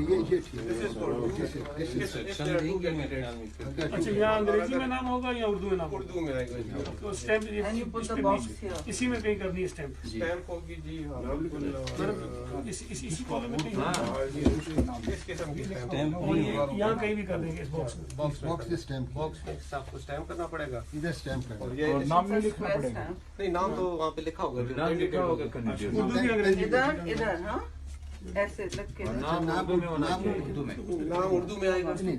ये ठीक है। अच्छा, यहाँ अंग्रेजी में नाम होगा या उर्दू में नाम? उर्दू में आएगा। तो स्टैम्प इसी में कहीं करनी है स्टैम्प। स्टैम्प होगी जी। हाँ इसी कॉलम में कहीं इस किस्म की स्टैम्प। और ये यहाँ कहीं भी कर देंगे इस बॉक्स में। बॉक्स से स्टैम्प बॉक्स में आपको स्टैम्प करना पड़ेगा। इधर स्टैम्प और करना। ये नाम नहीं लिखना पड़ेगा। नहीं, नाम तो वहाँ पे लिखा होगा। उर्दू की अंग्रेजी इधर इधर हाँ ऐसे लग के नाम उर्दू में होना चाहिए। उर्दू में नाम उर्दू में आएगा। नहीं,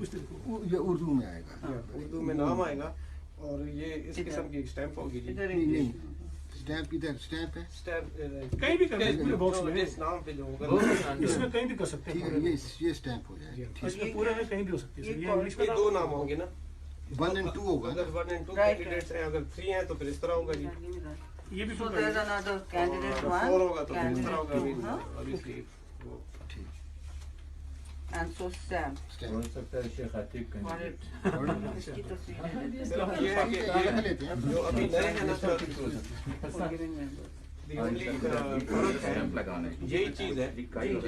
ये उर्दू में आएगा। उर्दू में नाम आएगा और ये इस किस्म की स्टैम्प होगी जी। इधर नहीं नहीं, स्टैम्प इधर स्टैम्प है। स्टैम्प कहीं भी कर देंगे पूरे बॉक्स में। इस नाम पे जो होगा इसमें कहीं भी कर सकते ठीक हैं। है, ये स्टैम्प हो जाएगा। इसमें पूरे में कहीं भी हो सकती है। ये इंग्लिश ये में दो नाम होंगे ना। 1 और 2 होगा। अगर 1 और 2 Right, कैंडिडेट्स हैं, अगर 3 हैं तो फिर इस तरह होगा जी। ये भी So तो there's another candidate अगर one, 4 होगा तो फिर इस तरह होगा। candidate two, huh? Obviously, वो ठीक And so stamp. स्टैम्प। हो सकता है शेख आतिक For का it. इसकी तस्वीर है। सिर्फ ये है कि ये लेते हैं। जो अभी नए हैं ना sir, For giving members. the only फर्क है यही चीज है।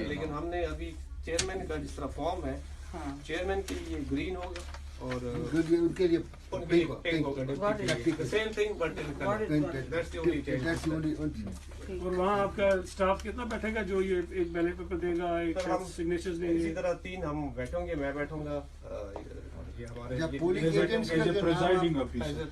लेकिन हमने अभी चेयरमैन का जिस तरह फॉर्म है, हाँ। चेयरमैन के लिए ग्रीन होगा और उनके लिए उनके लिए पिंक होगा। What is it? Same thing but What is what? That's the only change. That's the only और वहाँ आपका स्टाफ कितना बैठेगा जो ये एक बैलेट पेपर देगा, एक सर, हम सिग्नेचर्स इसी देंगे? तरह 3 हम बैठेंगे, मैं बैठूंगा, ये हमारे जब पोलिंग एजेंट्स का जो नाम प्रिजाइडिंग ऑफिसर